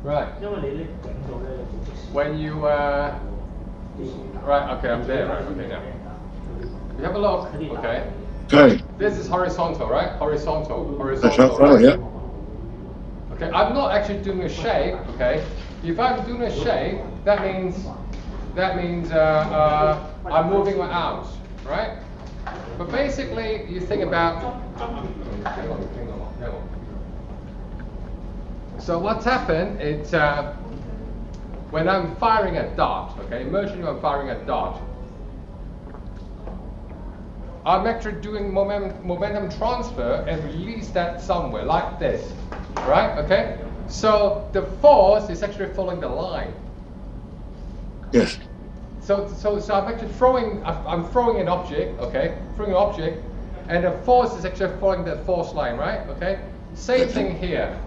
Right. When you right, okay, I'm there, right, okay, now. You have a look, okay? Okay. This is horizontal, right? Horizontal, That's right, right? yeah. Okay, I'm not actually doing a shape, okay? If I'm doing a shape, that means I'm moving my arms, right? But basically, you think about, hang on. So what's happened is when I'm firing a dart, okay, imagine I'm firing a dart, I'm actually doing momentum transfer and release that somewhere like this, right? Okay. So the force is actually following the line. Yes. So I'm actually throwing an object, okay, throwing an object, and the force is actually following the force line, right? Okay. Same thing here.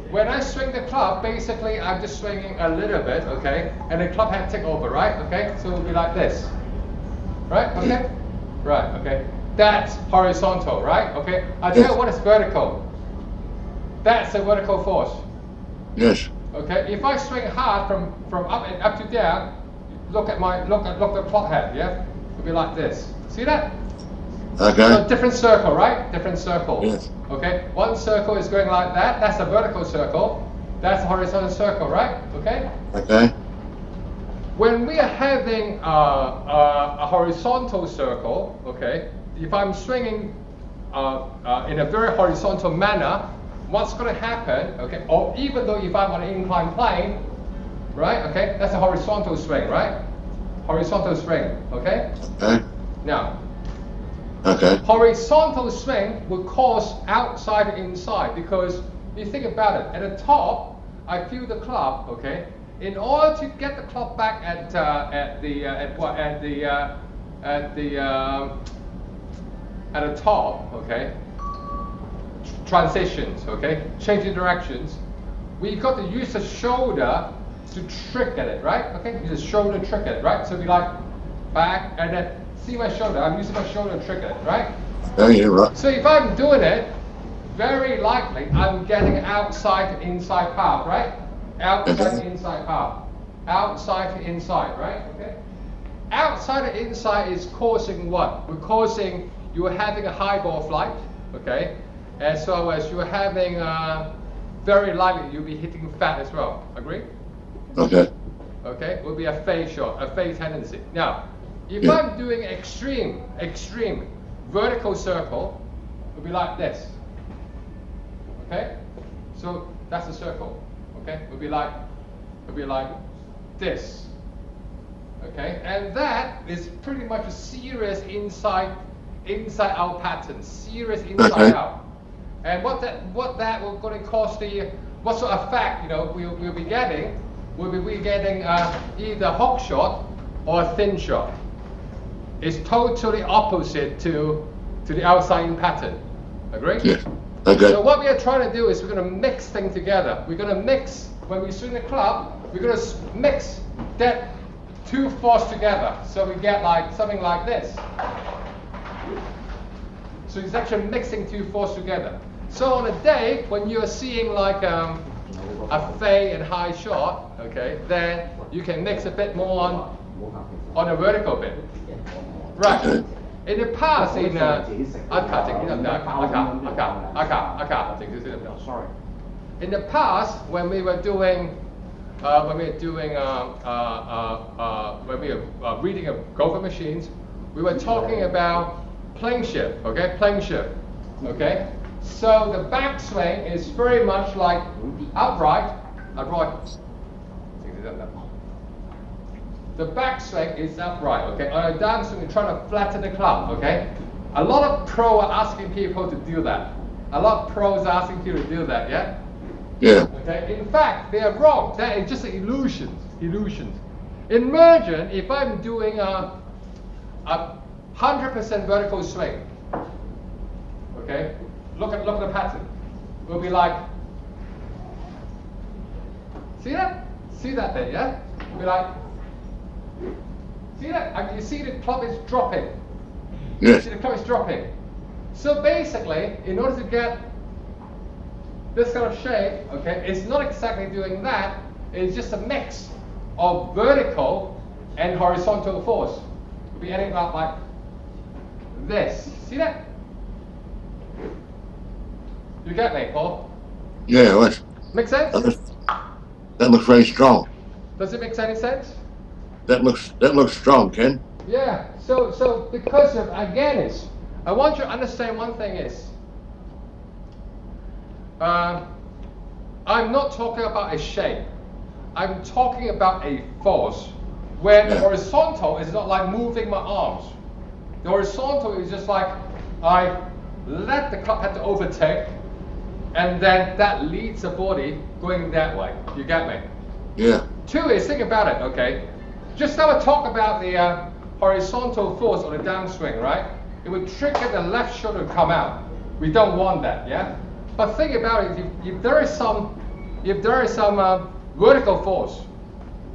When I swing the club, basically I'm just swinging a little bit, okay, and the club head take over, right? Okay. So it'll be like this, right? Okay. Right, okay. That's horizontal, right? Okay. I tell you what is vertical. That's a vertical force. Yes. Okay. If I swing hard from up to down, look at the plot head, yeah? It'll be like this. See that? Okay. So different circle, right? Different circle. Yes. Okay. One circle is going like that. That's a vertical circle. That's a horizontal circle, right? Okay. Okay. When we are having a horizontal circle, okay, if I'm swinging in a very horizontal manner, what's going to happen, okay, or even though if I'm on an inclined plane, right, okay, that's a horizontal swing, right? Horizontal swing, okay? Okay. Now, okay. Horizontal swing will cause outside and inside because you think about it, at the top, I feel the club, okay? In order to get the club back at the top, okay, transitions, okay, changing directions, we got to use the shoulder to trick at it, right? Okay, use the shoulder to trick at it, right? So we like back and then see my shoulder. I'm using my shoulder to trick at it, right? Yeah, you're right. So if I'm doing it, very likely I'm getting outside to inside path, right? Outside to inside path. Outside to inside, right? Okay. Outside to inside is causing what? We're causing you're having a high ball flight, okay? As well as you're having very likely you'll be hitting fat as well. Agree? Okay. Okay, will be a fade shot, a fade tendency. Now, if I'm doing extreme vertical circle, it'll be like this. Okay? So that's a circle. Okay? It'll be like this. Okay? And that is pretty much a serious inside out pattern. Serious inside out. And what that will going to cost the what sort of effect, you know, we'll be getting, we'll be getting either hook shot or a thin shot. It's totally opposite to the outside in pattern. Agree? Yes. Okay. So what we are trying to do is we're going to mix things together. We're going to mix, when we swing the club, we're going to mix that two force together. So we get like something like this. So it's actually mixing two force together. So on a day when you're seeing like a fade and high shot, okay, then you can mix a bit more on a vertical bit. Right. Okay. In the past, sorry. In the past, when we were doing reading golfer machines, we were talking about plane shift, okay, plane shift, okay. So the backswing is very much like upright. The backswing is upright, okay. On a downswing, you're trying to flatten the club, okay. A lot of pros are asking people to do that. A lot of pros are asking people to do that, yeah. Yeah. Okay. In fact, they are wrong. That is just illusions. Illusions. In mergent, if I'm doing a 100% vertical swing, okay. Look at the pattern. We'll be like, see that? See that there, yeah? We'll be like, see that? And you see the club is dropping. Yes. See the club is dropping. So basically, in order to get this kind of shape, okay, it's not exactly doing that. It's just a mix of vertical and horizontal force. It'll be ending up like this. See that? You get me, Paul? Yeah, what? Make sense? That looks very strong. Does it make any sense? That looks strong, Ken. Yeah. So because of, again, is I want you to understand one thing is I'm not talking about a shape. I'm talking about a force. Where the horizontal is not like moving my arms. The horizontal is just like I let the club head to overtake, and then that leads the body going that way. You get me? Yeah. Two is, think about it, okay? Just now I talk about the horizontal force on the downswing, right? It would trigger the left shoulder to come out. We don't want that, yeah? But think about it, if there is some vertical force,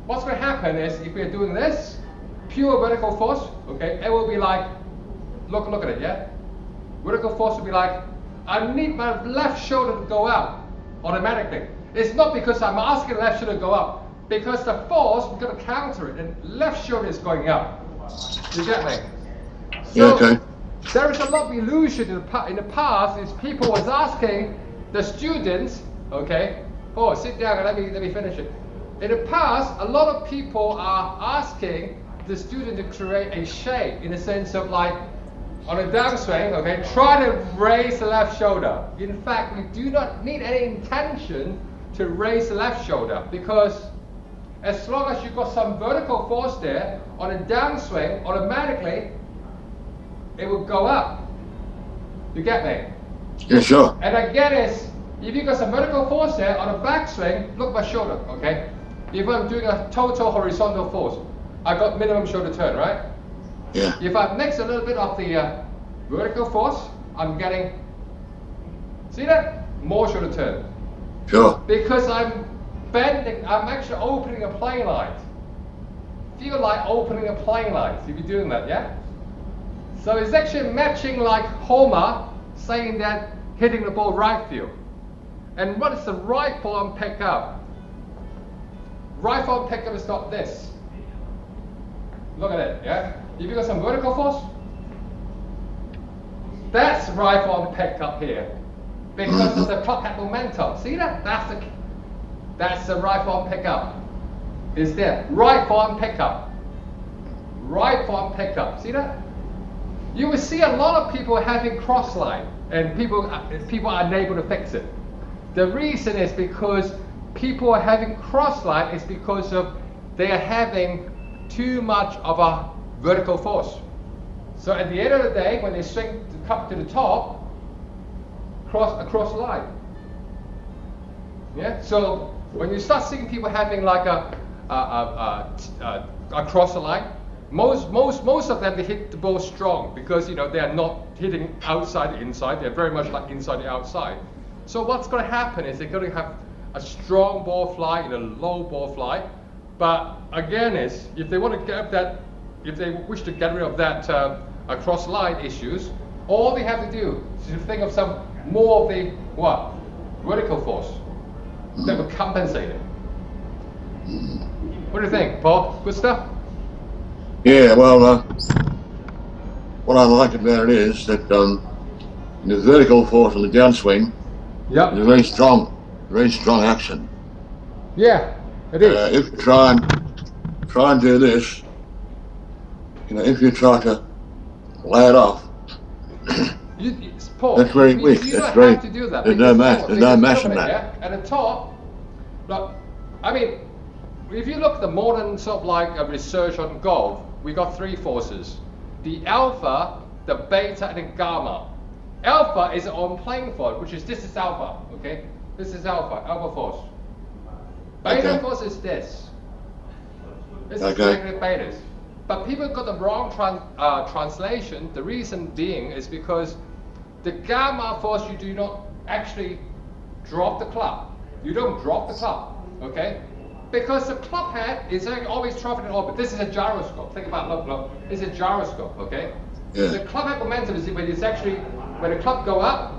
what's going to happen is if we're doing this, pure vertical force, okay, it will be like, look at it, yeah? Vertical force will be like, I need my left shoulder to go up automatically. It's not because I'm asking the left shoulder to go up, because the force, we're going to counter it, and left shoulder is going up. You get me? So, Yeah, okay. there is a lot of illusion in the past, is people was asking the students, okay, oh, sit down and let me finish it. In the past, a lot of people are asking the student to create a shape in the sense of like, on a downswing, okay, try to raise the left shoulder. In fact, we do not need any intention to raise the left shoulder, because as long as you've got some vertical force there, on a downswing, automatically, it will go up. You get me? Yeah, sure. And again, if you've got some vertical force there, on a backswing, look at my shoulder, okay? If I'm doing a total horizontal force, I got minimum shoulder turn, right? Yeah. If I mix a little bit of the vertical force, I'm getting, see that? More shoulder turn. Sure. Because I'm bending, I'm actually opening a plane line. Feel like opening a plane line if you're doing that, yeah? So it's actually matching like Homer saying that hitting the ball right field. And what is the right form pickup? Right form pickup is not this. Look at it, yeah? If you got some vertical force, that's right form pickup here. Because of the club head momentum. See that? That's the right form pickup. Is there? Right form pickup. Right form pickup. See that? You will see a lot of people having cross line, and people are unable to fix it. The reason is because people are having cross line is because of they are having too much of a vertical force. So at the end of the day, when they swing the cup to the top, across the line. Yeah. So when you start seeing people having like across the line, most of them they hit the ball strong because they are not hitting outside the inside. They're very much like inside the outside. So what's going to happen is they're going to have a strong ball flight and a low ball flight. But again, if they want to get that, if they wish to get rid of that cross line issues, all they have to do is to think of some more of the vertical force that will compensate it. What do you think, Paul? Good stuff? Yeah, well, what I like about it is that the vertical force on the downswing is a very strong action. Yeah, it is. If you try and do this, if you try to lay it off, Paul, that's very weak. You That's don't very. have to do that. There's no mass in that. Yeah? At the top, look, I mean, if you look at the modern sort of like a research on golf, we got three forces: the alpha, the beta, and the gamma. Alpha is on playing force, which is this is alpha. Okay, this is alpha force. Beta force is this. This is negative betas. But people got the wrong translation. The reason being is because the gamma force, you do not actually drop the club. You don't drop the club, okay? Because the club head is always traveling in orbit. This is a gyroscope. Think about look. This is a gyroscope, okay? Yeah. The club head momentum is when it's actually when the club go up,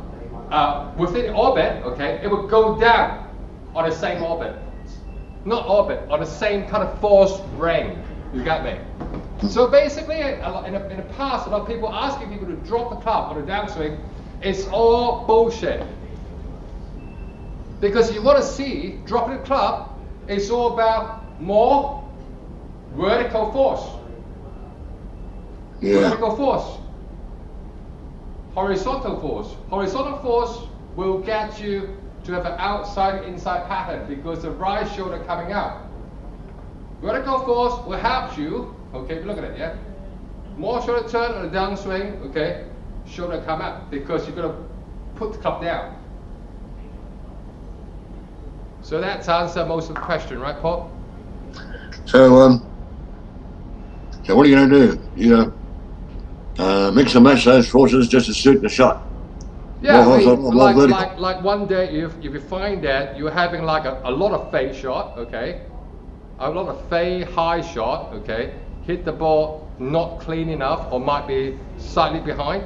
within orbit, okay, it would go down on the same orbit. Not orbit, on the same kind of force ring. You got me? So basically, in the past, a lot of people asking people to drop the club on the downswing, it's all bullshit. Because you want to see, dropping the club, it's all about more vertical force. Yeah. Vertical force. Horizontal force. Horizontal force will get you to have an outside-inside pattern because the right shoulder coming out. Vertical force will help you, okay, look at it, yeah? More shoulder turn on the downswing, okay, shoulder come out because you're going to put the club down. So that's answer most of the question, right, Paul? So, so what are you going to do? You mix and match those forces just to suit the shot. Yeah, like one day if you find that you're having like a lot of fade shot, okay, a lot of fade high shot, okay, hit the ball not clean enough or might be slightly behind,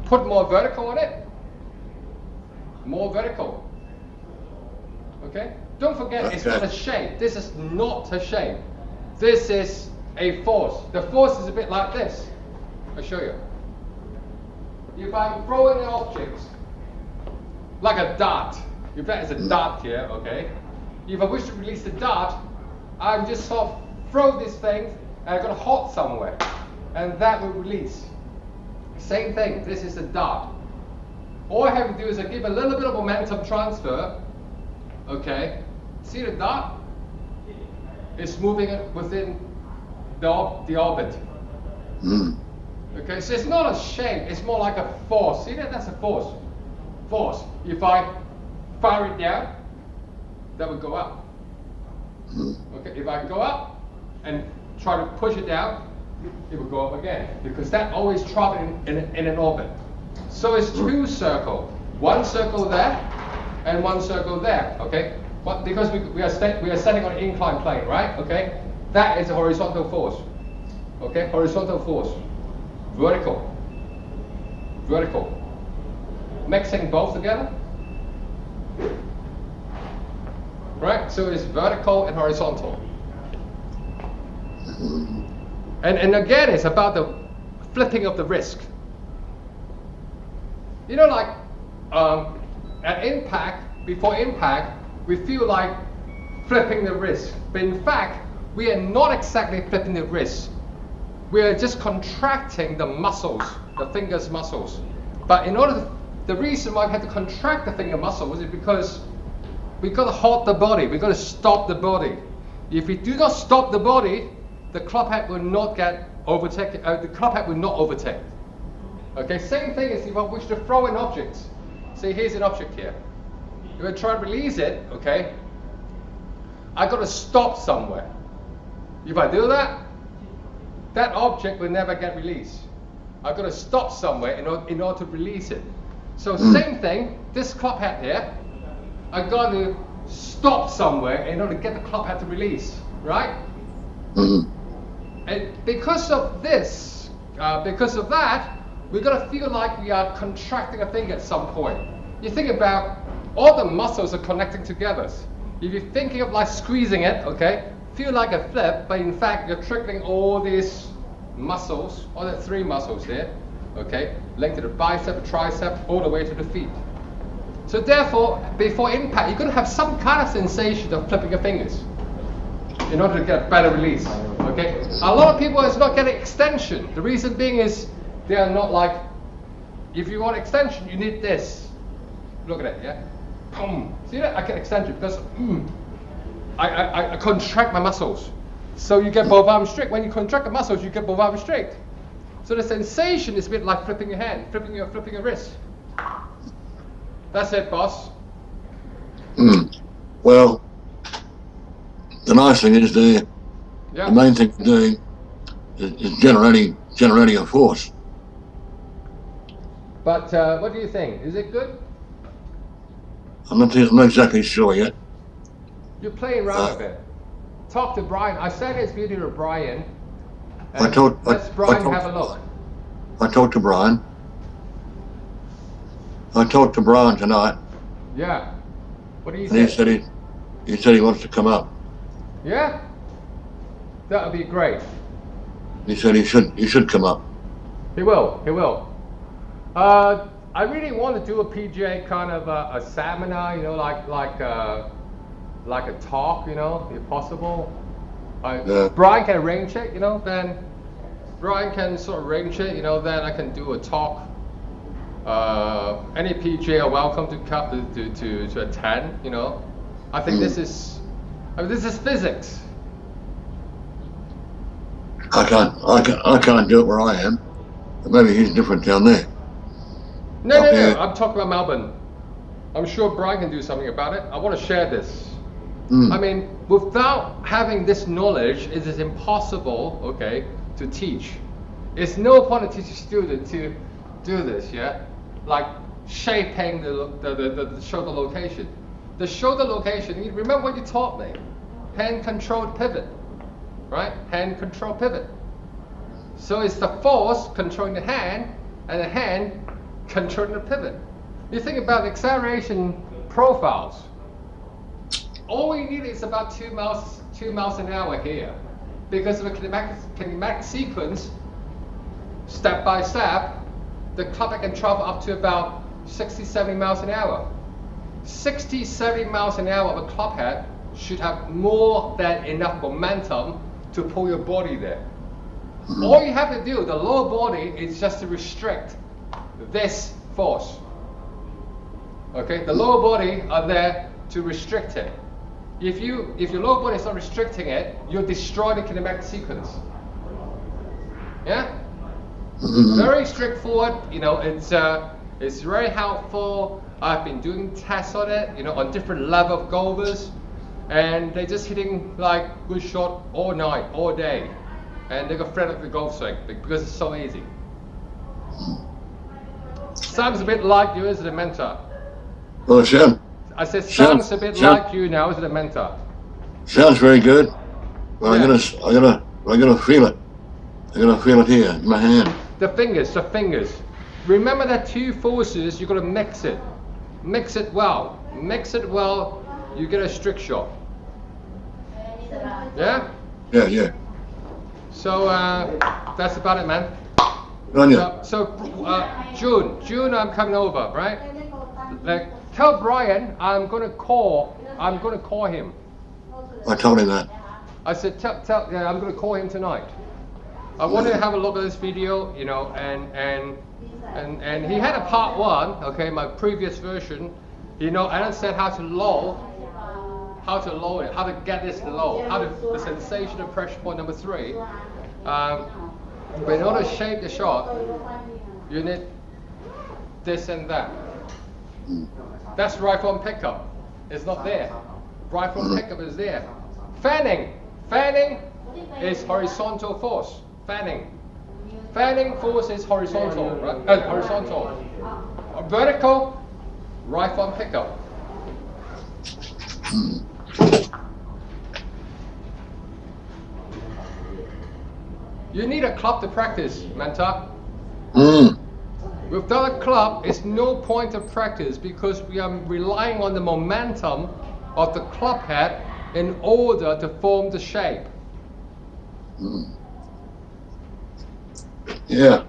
put more vertical on it, more vertical, okay. Don't forget, it's not a shape. This is not a shape. This is a force. The force is a bit like this. I'll show you. If I'm throwing an object, like a dart, if that is a dart here, okay, if I wish to release the dart, I'm just sort of throw this thing and I've got to hold somewhere, and that will release. Same thing, this is a dart. All I have to do is I give a little bit of momentum transfer, okay, see the dart? It's moving within the orbit. Okay, so it's not a shape, it's more like a force. See that? That's a force. Force. If I fire it down, that would go up. Okay, if I go up and try to push it down, it will go up again. Because that always travels in an orbit. So it's two circles. One circle there and one circle there. Okay? But because we are standing on an inclined plane, right? Okay? That is a horizontal force. Okay? Horizontal force. Vertical. Vertical. Mixing both together. Right? So it's vertical and horizontal. And again, it's about the flipping of the wrist. You know, like at impact, before impact, we feel like flipping the wrist. But in fact, we are not exactly flipping the wrist. We are just contracting the muscles, the fingers muscles. But in order to, the reason why we have to contract the finger muscles is because we've got to hold the body, we've got to stop the body. If we do not stop the body, the club head will not get overtaken, the club head will not overtake. Okay, same thing as if I wish to throw an object. See, here's an object here. If I try to release it, okay, I've got to stop somewhere. If I do that, that object will never get released. I've got to stop somewhere in order to release it. So same thing, this club head here, I've got to stop somewhere in order to get the club head to release, right? And because of this, because of that, we've got to feel like we are contracting a finger at some point. You think about all the muscles are connecting together. If you're thinking of like squeezing it, okay, feel like a flip, but in fact you're triggering all these muscles, all the three muscles here, okay, linked to the bicep, tricep, all the way to the feet. So therefore, before impact, you're going to have some kind of sensation of flipping your fingers in order to get a better release. Okay, a lot of people is not getting extension. The reason being is they are not like, if you want extension, you need this. Look at it, yeah. Boom. See that? I get extension because I contract my muscles. So you get both arms straight. When you contract the muscles, you get both arms straight. So the sensation is a bit like flipping your hand, flipping your wrist. That's it, boss. Well, the nice thing is the main thing for doing is generating a force. But what do you think? Is it good? I'm not exactly sure yet. You're playing around a bit. Talk to Brian. I sent his video to Brian. Let's Brian have a look. I talked to Brian. I talked to Brian tonight. Yeah. What do you say? He said he wants to come up. Yeah. That would be great. He said he should come up. He will. He will. I really want to do a PGA kind of a seminar, you know, like a talk, you know, if possible. Brian can arrange it, you know. Then Brian can sort of arrange it, you know. Then I can do a talk. Any PGA are welcome to come to attend, you know. I think this is physics. I can't do it where I am. But maybe he's different down there. No. I'm talking about Melbourne. I'm sure Brian can do something about it. I want to share this. I mean, without having this knowledge, it is impossible, okay, to teach. It's no point to teach a student to do this, yeah? Like shaping the shoulder location. The shoulder location, you remember what you taught me? Hand-controlled pivot, right? Hand-controlled pivot. So it's the force controlling the hand, and the hand controlling the pivot. You think about the acceleration profiles. All we need is about 2 miles an hour here, because of the kinematic sequence, step by step, the club can travel up to about 60, 70 miles an hour. 60, 70 miles an hour of a club head should have more than enough momentum to pull your body there. All you have to do, the lower body, is just to restrict this force. Okay, the lower body are there to restrict it. If your lower body is not restricting it, you're destroying the kinematic sequence. Yeah? Very straightforward, you know, it's very helpful. I've been doing tests on it, you know, on different level of golfers, and they're just hitting like good shot all night, all day, and they got fed up with the golf swing because it's so easy. Sounds a bit like you as a mentor. Well, Sam. I said sounds a bit like you now as a mentor. Sounds very good. Well, yeah. I'm gonna feel it. I'm gonna feel it here in my hand. The fingers. Remember that two forces, you're gonna mix it. Mix it well. Mix it well, you get a strict shot. Yeah? Yeah. So that's about it, man. June I'm coming over, right? Tell Brian I'm gonna call him. I told him that. I said I'm gonna call him tonight. I want to have a look at this video, you know, and he had a part 1, okay, my previous version, you know, and I said how to lower it, how to get this low, the sensation of pressure point number 3. But in order to shape the shot, you need this and that. That's right from pickup. It's not there. Right from pickup is there. Fanning is horizontal force. Fanning force is horizontal, right? Horizontal. Vertical, right from pickup. You need a club to practice, mentor. Without a club, it's no point of practice because we are relying on the momentum of the club head in order to form the shape. Yeah.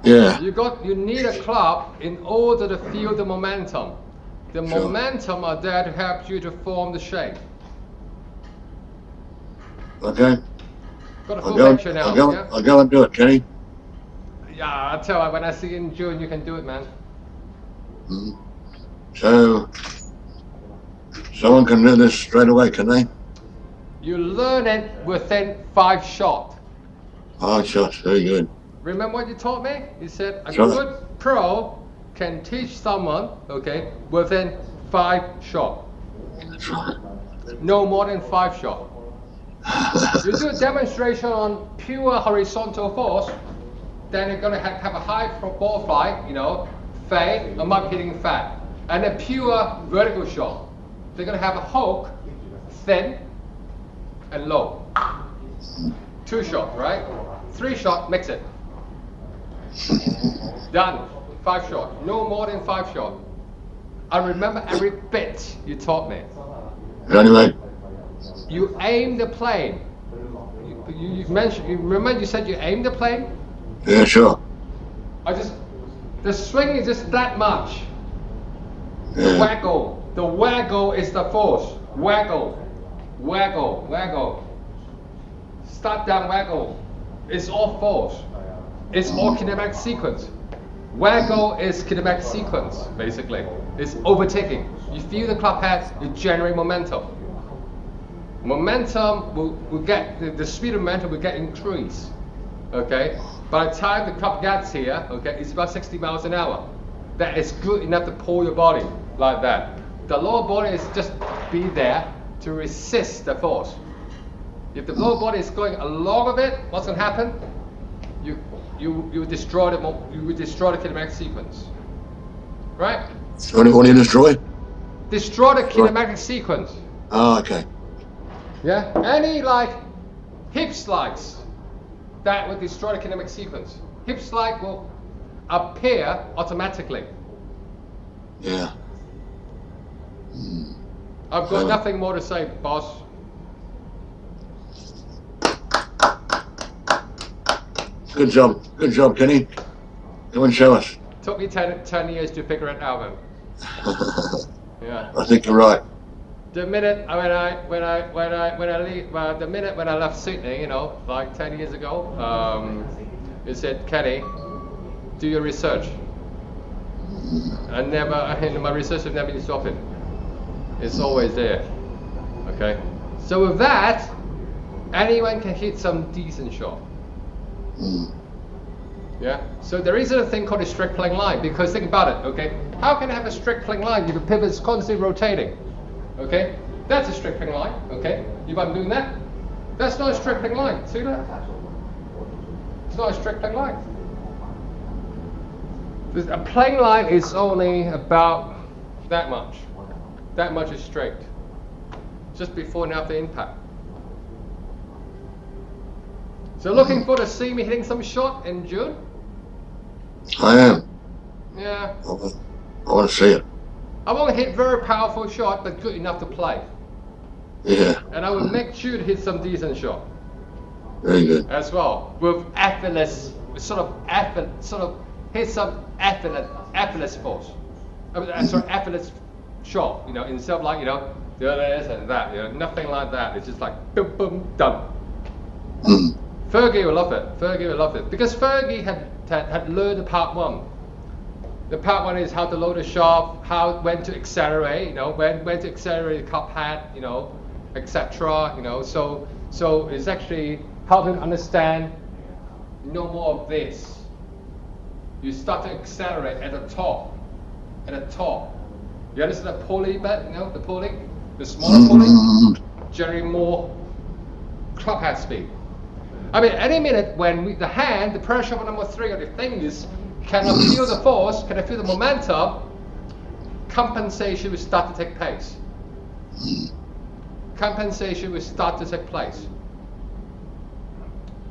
You need a club in order to feel the momentum. The momentum are there to help you to form the shape. Okay. Got a full picture now. I'll go and do it, Kenny. Yeah, I'll tell you, when I see you in June, you can do it, man. So, someone can do this straight away, can they? You learn it within 5 shots. 5 shots, very good. Remember what you taught me? You said a good pro can teach someone, okay, within 5 shots. That's right. No more than 5 shots. You do a demonstration on pure horizontal force, then you're going to have a high ball flight, you know, fade, I might be hitting fat. And a pure vertical shot. They're going to have a hook, thin, and low. 2 shot, right? 3 shot, mix it. Done. 5 shot. No more than 5 shot. I remember every bit you taught me. Anyway. You aim the plane. You mentioned. You remember you said you aim the plane. Yeah, sure. The swing is just that much. Yeah. The waggle. The waggle is the force. Waggle. Waggle. Waggle. Start down waggle. It's all force. It's all kinematic sequence. Waggle is kinematic sequence, basically. It's overtaking. You feel the club head, you generate momentum. Momentum will get, the speed of momentum will get increased. Okay? By the time the club gets here, okay, it's about 60 miles an hour. That is good enough to pull your body like that. The lower body is just be there to resist the force. If the lower body is going along of it, what's going to happen? You destroy the kinematic sequence, right? So what do you destroy? Destroy the kinematic sequence. Oh, okay. Yeah. Any like hip slides that will destroy the kinematic sequence. Hip slide will appear automatically. Yeah. I've got nothing more to say, boss. Good job, Kenny. Come and show us. Took me 10 years to figure it out, man. Yeah. I think you're right. The minute when I leave, the minute when I left Sydney, you know, like 10 years ago, it said, Kenny, do your research. My research has never been stopping. It's always there. Okay. So with that, anyone can hit some decent shot. Yeah. So there isn't a thing called a straight plane line, because think about it. Okay. How can I have a straight plane line if the pivot is constantly rotating? Okay. That's a straight plane line. Okay. If I'm doing that, that's not a straight plane line. See that? It's not a straight plane line. A plane line is only about that much. That much is straight. Just before and after impact. So looking forward to see me hitting some shot in June? I am. Yeah. I want to see it. I won't hit very powerful shot, but good enough to play. Yeah. And I will make sure to hit some decent shot. Very good. As well, with effortless, hit some effortless force. Effortless shot. You know, instead of like, you know, this and that. You know, nothing like that. It's just like boom, boom, done. Fergie will love it. Fergie will love it, because Fergie had learned the part 1. The part 1 is how to load the shaft, when to accelerate, you know, when to accelerate the cup head, you know, etc. You know, so it's actually helping understand no more of this. You start to accelerate at the top. At the top. You understand the pulley bit, you know, the pulley? The smaller pulley? Generate more club head speed. I mean, any minute when the hand, the pressure of number 3 of the fingers cannot feel the force, cannot feel the momentum, compensation will start to take place. Compensation will start to take place.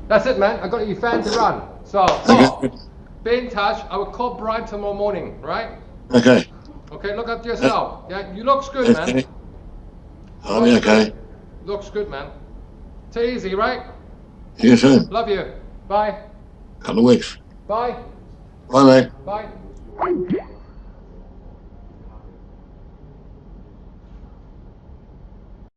That's it, man. I got an event to run. So, be in touch. I will call Brian tomorrow morning, right? Okay. Okay, look after yourself. Yeah, you looks good, man. I'll be okay. Looks good, man. Take it easy, right? See you soon. Love you. Bye. Couple of weeks. Bye. Bye, mate. Bye.